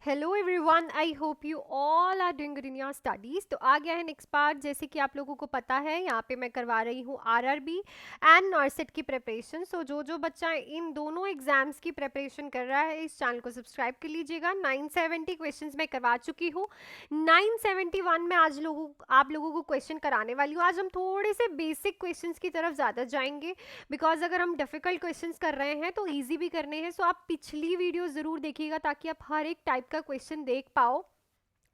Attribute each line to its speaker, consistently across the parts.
Speaker 1: Hello everyone, I hope you all are doing good in your studies. तो आ गया है नेक्स्ट पार्ट। जैसे कि आप लोगों को पता है, यहाँ पे मैं करवा रही हूँ आरआरबी एंड नॉर्सेट की प्रिपरेशन। सो जो बच्चा इन दोनों एग्जाम्स की प्रिपरेशन कर रहा है, इस चैनल को सब्सक्राइब कर लीजिएगा। 970 क्वेश्चंस मैं करवा चुकी हूँ। 971 में आज आप लोगों को क्वेश्चन कराने वाली हूँ। आज हम थोड़े से बेसिक क्वेश्चंस की तरफ ज़्यादा जाएंगे, बिकॉज अगर हम डिफिकल्ट क्वेश्चंस कर रहे हैं तो ईजी भी करने हैं। सो आप पिछली वीडियो ज़रूर देखिएगा ताकि आप हर एक टाइप का क्वेश्चन देख पाओ।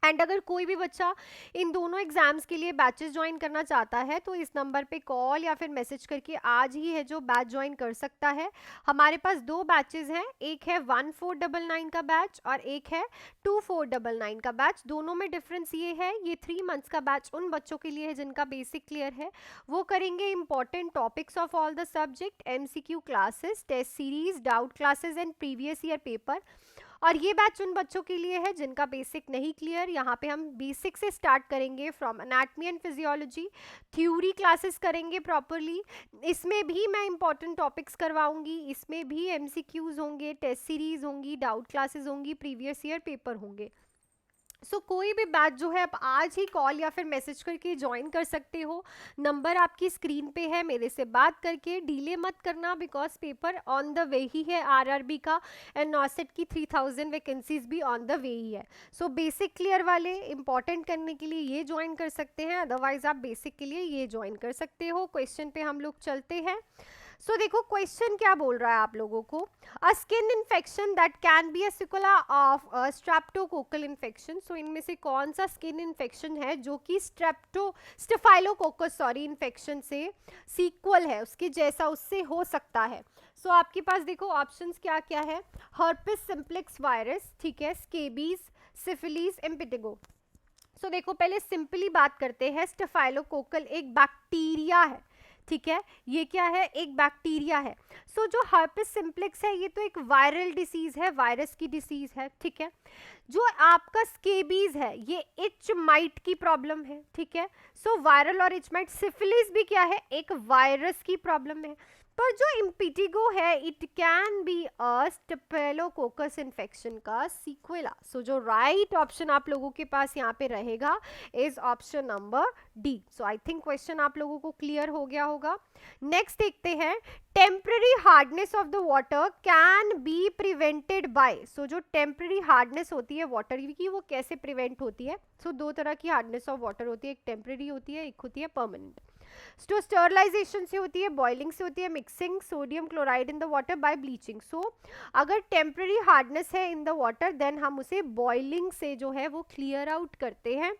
Speaker 1: एंड अगर कोई भी बच्चा इन दोनों एग्जाम्स के लिए बैचेस ज्वाइन करना चाहता है तो इस नंबर पे कॉल या फिर मैसेज करके आज ही है जो बैच ज्वाइन कर सकता है। हमारे पास दो बैचेस हैं, एक है 1499 का बैच और एक है 2499 का बैच। दोनों में डिफरेंस ये है, ये 3 मंथ्स का बैच उन बच्चों के लिए है जिनका बेसिक क्लियर है। वो करेंगे important topics of all the subject, MCQ classes, test series, doubt classes and previous year paper. और ये बैच उन बच्चों के लिए है जिनका बेसिक नहीं क्लियर। यहाँ पे हम बेसिक से स्टार्ट करेंगे, from anatomy and physiology. Theory classes करेंगे प्रॉपरली। इसमें भी मैं इंपॉर्टेंट टॉपिक्स करवाऊंगी, इसमें भी एमसीक्यूज होंगे, टेस्ट सीरीज होंगी, डाउट क्लासेस होंगी, प्रीवियस ईयर पेपर होंगे। कोई भी बैच जो है आप आज ही कॉल या फिर मैसेज करके ज्वाइन कर सकते हो। नंबर आपकी स्क्रीन पे है, मेरे से बात करके डिले मत करना, because paper on the way ही है आरआरबी का। एंड नॉसेट की 3000 वैकेंसीज भी ऑन द वे ही है। बेसिक क्लियर वाले इंपॉर्टेंट करने के लिए ये ज्वाइन कर सकते हैं, अदरवाइज आप बेसिक के लिए ये ज्वाइन कर सकते हो। क्वेश्चन पे हम लोग चलते हैं। देखो क्वेश्चन क्या बोल रहा है आप लोगों को। A skin infection that can be a sequela of a streptococcal infection. इनमें से कौन सा स्किन इन्फेक्शन है जो कि स्टेफाइलोकोकस इन्फेक्शन से सीक्वल है, उसके जैसा उससे हो सकता है। आपके पास देखो ऑप्शंस क्या क्या है। हर्पिस सिम्प्लेक्स वायरस, ठीक है, स्केबीज, सिफिलीज, एम्पिटिगो। देखो पहले सिंपली बात करते हैं। स्टेफाइलोकोकल एक बैक्टीरिया है, ठीक है, ये क्या है, एक बैक्टीरिया है। जो हर्पिस सिम्प्लेक्स है ये तो एक वायरल डिसीज है, वायरस की डिसीज है, ठीक है। जो आपका स्केबीज है ये इच माइट की प्रॉब्लम है, ठीक है। वायरल और इच माइट। सिफिलिस भी क्या है, एक वायरस की प्रॉब्लम है। पर जो इम्पिटिगो है it can be a staphylococcus infection का सीक्वेला। जो राइट ऑप्शन आप लोगों के पास यहाँ पे रहेगा is option number D. I think question आप लोगों को क्लियर हो गया होगा। नेक्स्ट देखते हैं। Temporary hardness of the water can be prevented by. जो टेम्पररी हार्डनेस होती है वाटर की, वो कैसे प्रिवेंट होती है। दो तरह की हार्डनेस ऑफ वाटर होती है, एक टेम्पररी होती है, एक होती है परमानेंट। स्टरलाइजेशन से होती है, बॉइलिंग से होती है, mixing sodium chloride in the water bye bleaching. अगर टेम्पररी हार्डनेस है इन द वाटर देन हम उसे बॉइलिंग से जो है वो क्लियर आउट करते हैं।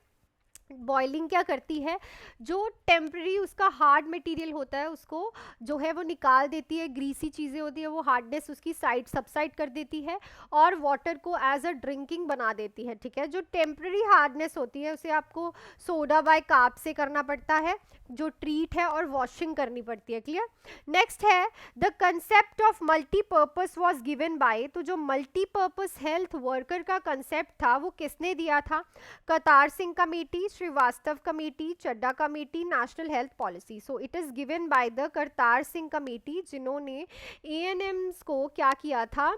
Speaker 1: बॉइलिंग क्या करती है, जो टेम्पररी उसका हार्ड मटेरियल होता है उसको जो है वो निकाल देती है, ग्रीसी चीज़ें होती है वो हार्डनेस उसकी साइड सबसाइड कर देती है और वाटर को एज अ ड्रिंकिंग बना देती है, ठीक है। जो टेम्पररी हार्डनेस होती है उसे आपको सोडा बाय कार्ब से करना पड़ता है, जो ट्रीट है, और वॉशिंग करनी पड़ती है। क्लियर। नेक्स्ट है the concept of multipurpose was given by. तो जो मल्टीपर्पज हेल्थ वर्कर का कंसेप्ट था वो किसने दिया था। Kartar Singh committee, Srivastava committee, Chadda committee, national health policy. It is given by the Kartar Singh committee, जिन्होंने एएनएम्स को क्या किया था,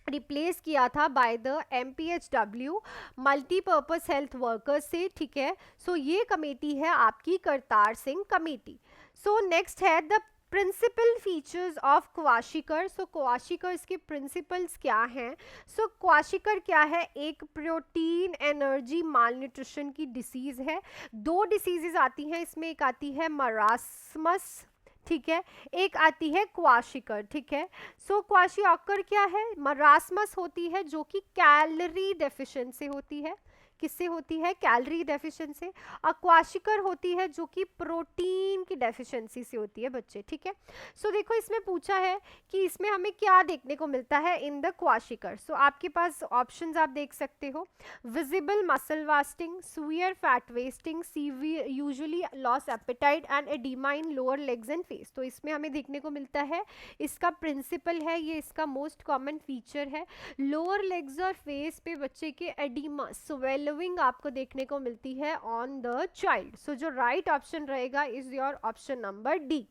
Speaker 1: रिप्लेस किया था by the MPHW, multipurpose health workers से, ठीक है। ये कमेटी है आपकी करतार सिंह कमेटी। नेक्स्ट है द प्रिंसिपल फीचर्स ऑफ क्वाशिकर। क्वाशिकर के प्रिंसिपल्स क्या हैं। क्वाशिकर क्या है, एक प्रोटीन एनर्जी मालन्यूट्रिशन की डिसीज है। दो डिसीजेस आती हैं इसमें, एक आती है मरासमस, ठीक है, एक आती है क्वाशिकर, ठीक है। क्वाशिकर क्या है, मरासमस होती है जो कि कैलोरी डेफिशिएंसी से होती है। किससे होती है, कैलोरी डेफिशिएंसी से। क्वाशिकर होती है जो कि प्रोटीन की डेफिशिएंसी से होती है बच्चे, ठीक है। देखो इसमें पूछा है कि इसमें हमें क्या देखने को मिलता है इन द क्वाशिकर। आपके पास ऑप्शंस आप देख सकते हो। Visible muscle wasting, sure fat wasting, usually loss appetite and oedema in lower legs and face. इसमें हमें देखने को मिलता है इसका प्रिंसिपल है, ये इसका मोस्ट कॉमन फीचर है। लोअर लेग्स और फेस पे बच्चे के एडिमा, स्वेलविंग आपको देखने को मिलती है ऑन द चाइल्ड। जो राइट ऑप्शन रहेगा is your option number D.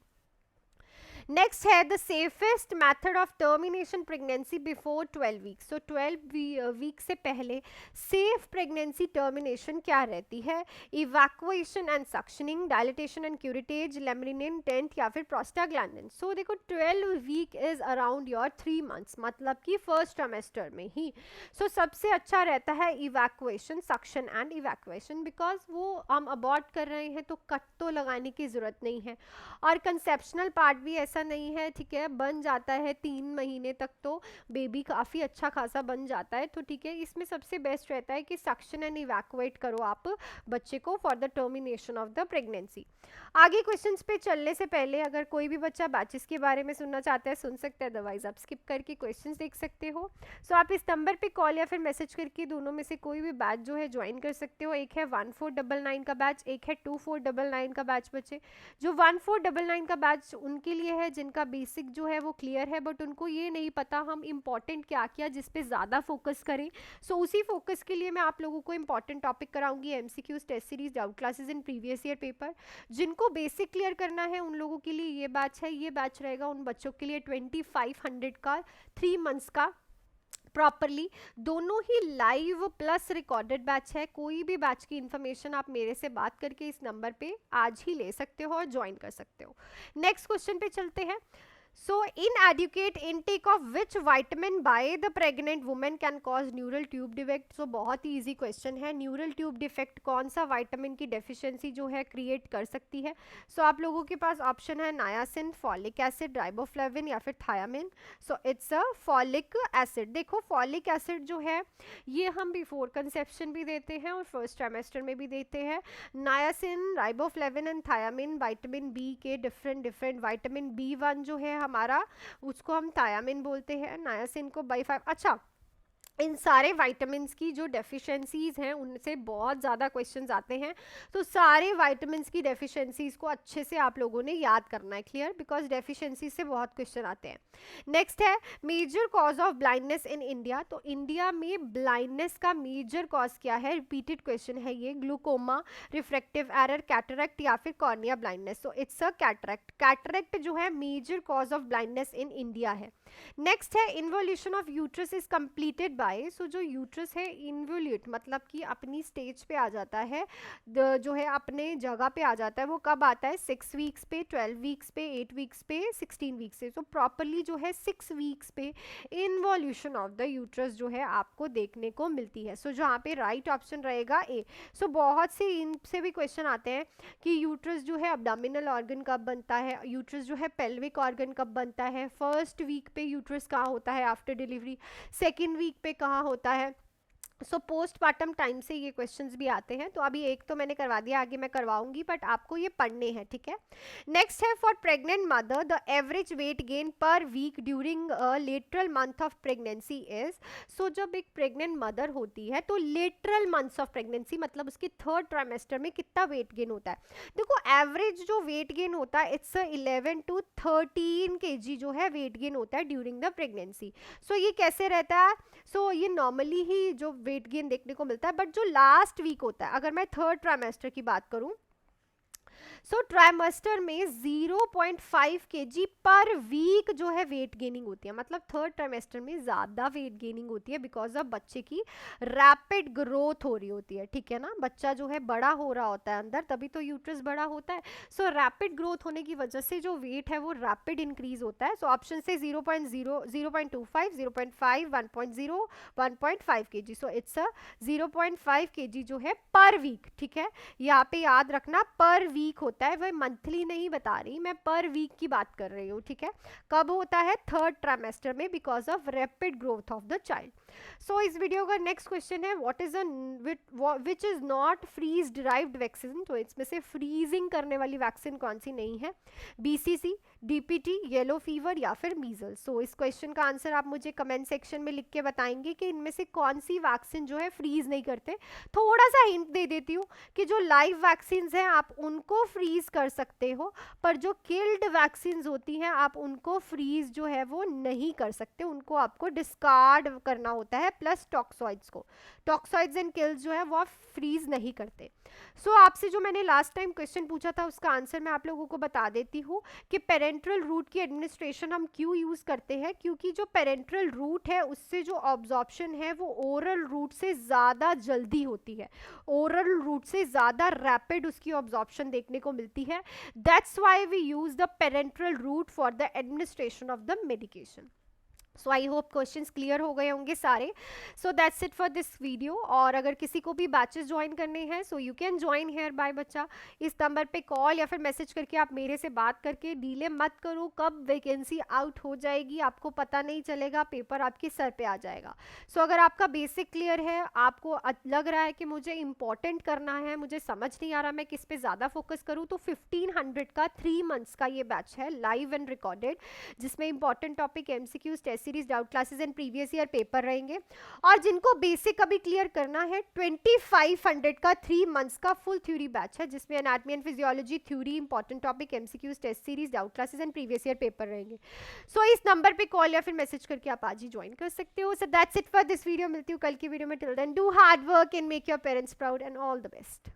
Speaker 1: Next है the safest method of termination pregnancy before 12 weeks. तो 12 वीक से पहले सेफ प्रेगनेंसी टर्मिनेशन क्या रहती है? Evacuation and suctioning, dilatation and curettage, laminaria tent या फिर प्रोस्टाग्लैंडिन। सो देखो 12 week is around your 3 months, मतलब कि फर्स्ट ट्राइमेस्टर में ही। सो सबसे अच्छा रहता है evacuation, suction and evacuation, because वो हम अबॉर्ट कर रहे हैं तो कट तो लगाने की ज़रूरत नहीं है। और कंसेप्शनल पार्ट भी ऐसा नहीं है, ठीक है, बन जाता है 3 महीने तक तो बेबी काफ़ी अच्छा खासा बन जाता है। तो ठीक है, इसमें सबसे बेस्ट रहता है कि सक्शन एंड इवैक्यूएट करो आप बच्चे को for the termination of the pregnancy. आगे क्वेश्चंस पे चलने से पहले अगर कोई भी बच्चा बैचेस के बारे में सुनना चाहता है सुन सकता है, अदरवाइज आप स्किप करके क्वेश्चंस देख सकते हो। सो आप इस नंबर पे कॉल या फिर मैसेज करके दोनों में से कोई भी बैच जो है ज्वाइन कर सकते हो। एक है 1499 का बैच, एक है 2499 का बैच। बच्चे जो 1499 का बैच उनके लिए है जिनका बेसिक जो है वो क्लियर है, बट उनको ये नहीं पता हम इम्पॉर्टेंट क्या किया जिस पे ज़्यादा फोकस करें। सो उसी फोकस के लिए मैं आप लोगों को इंपॉर्टेंट टॉपिक कराऊंगी, MCQs, test series, doubt classes in previous year paper. जिनको बेसिक क्लियर करना है उन लोगों के लिए ये बैच है। ये बैच रहेगा उन बच्चों के लिए 2500 का 3 मंथ्स का प्रॉपरली, दोनों ही लाइव प्लस रिकॉर्डेड बैच है। कोई भी बैच की इन्फॉर्मेशन आप मेरे से बात करके इस नंबर पे आज ही ले सकते हो और ज्वाइन कर सकते हो। नेक्स्ट क्वेश्चन पे चलते हैं। So, inadequate intake of which vitamin by the pregnant woman can cause neural tube defect? So, बहुत ही easy question है। न्यूरल ट्यूब डिफेक्ट कौन सा विटामिन की डेफिशिएंसी जो है क्रिएट कर सकती है? सो आप लोगों के पास ऑप्शन है नायासिन, फॉलिक एसिड, राइबोफ्लेविन या फिर thiamine. So it's a folic acid. देखो फॉलिक एसिड जो है ये हम बिफोर कंसेप्शन भी देते हैं और फर्स्ट ट्राइमेस्टर में भी देते हैं। Niacin, riboflavin and thiamine vitamin B के डिफरेंट विटामिन B1 जो है हमारा उसको हम थायामिन बोलते हैं, नायासिन को बाई 5। अच्छा, इन सारे विटामिन्स की जो डेफिशिएंसीज हैं उनसे बहुत ज़्यादा क्वेश्चंस आते हैं, तो सारे विटामिन्स की डेफिशिएंसीज को अच्छे से आप लोगों ने याद करना है, क्लियर, बिकॉज डेफिशिएंसी से बहुत क्वेश्चन आते हैं। नेक्स्ट है major cause of blindness in India. तो इंडिया में ब्लाइंडनेस का मेजर कॉज क्या है? रिपीटेड क्वेश्चन है ये। ग्लूकोमा, रिफ्रैक्टिव एरर, कैटरैक्ट या फिर cornea blindness. So it's a cataract. Cataract जो है major cause of blindness in India है। नेक्स्ट है involution of uterus is completed by. So जो यूट्रस है इन्वोल्यूट मतलब कि अपनी स्टेज पे आ जाता है, जो है अपने जगह पे आ जाता है, वो कब आता है? 6 वीक्स पे, 12 वीक्स पे, 8 वीक्स पे, 16 वीक्स पे। सो प्रॉपरली जो है 6 वीक्स पे इन्वोल्यूशन ऑफ द यूट्रस जो है आपको देखने को मिलती है। सो जहाँ पे राइट ऑप्शन रहेगा ए। सो बहुत से इनसे भी क्वेश्चन आते हैं कि यूट्रस जो है अब्डोमिनल ऑर्गन कब बनता है, यूट्रस जो है पेल्विक ऑर्गन कब बनता है, फर्स्ट वीक पे यूट्रस कहाँ होता है आफ्टर डिलीवरी, सेकेंड वीक पे कहाँ होता है। सो पोस्टपार्टम टाइम से ये क्वेश्चंस भी आते हैं। तो अभी एक तो मैंने करवा दिया, आगे मैं करवाऊंगी, बट आपको ये पढ़ने हैं, ठीक है। नेक्स्ट है for pregnant mother the average weight gain per week during lateral month of pregnancy is. So जब एक प्रेग्नेंट मदर होती है तो लेटरल मंथ्स ऑफ प्रेगनेंसी मतलब उसके थर्ड ट्राइमेस्टर में कितना वेट गेन होता है? देखो एवरेज जो वेट गेन होता है इट्स 11 to 13 kg जो है वेट गेन होता है ड्यूरिंग द प्रेगनेंसी। सो ये कैसे रहता है? सो ये नॉर्मली ही जो वेट गेन देखने को मिलता है, बट जो लास्ट वीक होता है, अगर मैं थर्ड ट्राइमेस्टर की बात करूं, सो ट्राइमेस्टर में 0.5 kg पर वीक जो है वेट गेनिंग होती है। मतलब थर्ड ट्राइमेस्टर में ज़्यादा वेट गेनिंग होती है बिकॉज ऑफ बच्चे की रैपिड ग्रोथ हो रही होती है, ठीक है ना। बच्चा जो है बड़ा हो रहा होता है अंदर, तभी तो यूट्रस बड़ा होता है। सो रैपिड ग्रोथ होने की वजह से जो वेट है वो रैपिड इंक्रीज होता है। सो ऑप्शन से 0.0, 0.25, 0.5, 1.0, 1.5 kg। सो इट्स 0.5 kg जो है पर वीक, ठीक है। यहाँ पे याद रखना पर वीक होता है, वह मंथली नहीं बता रही मैं, पर वीक की बात कर रही हूँ, ठीक है। कब होता है? थर्ड ट्राइमेस्टर में because of rapid growth of the child. So इस वीडियो का नेक्स्ट क्वेश्चन है what is which is not freeze derived vaccine. तो इसमें से फ्रीजिंग करने वाली वैक्सीन कौन सी नहीं है? BCG, DPT, येलो फीवर या फिर मीजल्स। सो इस क्वेश्चन का आंसर आप मुझे कमेंट सेक्शन में लिख के बताएंगे कि इनमें से कौन सी वैक्सीन जो है फ्रीज नहीं करते। थोड़ा सा हिंट दे देती हूँ कि जो लाइव वैक्सीन हैं आप उनको फ्रीज कर सकते हो, पर जो किल्ड वैक्सीन होती हैं आप उनको फ्रीज जो है वो नहीं कर सकते, उनको आपको डिस्कार्ड करना होता है। प्लस टॉक्सॉइड्स को, टॉक्सॉइड्स एंड किल्स जो है वो फ्रीज नहीं करते। सो आपसे जो मैंने लास्ट टाइम क्वेश्चन पूछा था उसका आंसर मैं आप लोगों को बता देती हूँ कि पेरेंट्रल रूट की एडमिनिस्ट्रेशन हम क्यों यूज़ करते हैं, क्योंकि जो पेरेंट्रल रूट है उससे जो ऑब्जॉर्प्शन है वो ओरल रूट से ज़्यादा जल्दी होती है, ओरल रूट से ज़्यादा रैपिड उसकी ऑब्जॉर्प्शन देखने को मिलती है. That's why we use the parenteral route for the administration of the medication. So I hope questions clear हो गए होंगे सारे. So that's it for this video. और अगर किसी को भी बैचेस ज्वाइन करने हैं so you can join here by बच्चा. इस नंबर पे कॉल या फिर मैसेज करके आप मेरे से बात करके डीले मत करो, कब वैकेंसी आउट हो जाएगी आपको पता नहीं चलेगा, पेपर आपके सर पे आ जाएगा. सो अगर आपका बेसिक क्लियर है, आपको लग रहा है कि मुझे इंपॉर्टेंट करना है, मुझे समझ नहीं आ रहा मैं किस पे ज़्यादा फोकस करूँ, तो 1500 का 3 मंथ्स का ये बैच है लाइव एंड रिकॉर्डेड, जिसमें important topic MCQs, test series, doubt classes and previous year paper रहेंगे. और जिनको बेसिक अभी क्लियर करना है 2500 का 3 मंथ्स का फुल थ्योरी बैच है, जिसमें anatomy and physiology theory, important topic MCQs, test series, doubt classes and previous year paper रहेंगे. सो इस नंबर पे कॉल या फिर मैसेज करके आप आज ही ज्वाइन कर सकते हो. So that's it for this video. मिलती हूँ कल की वीडियो में. Till then do hard work and make your parents proud and all the best.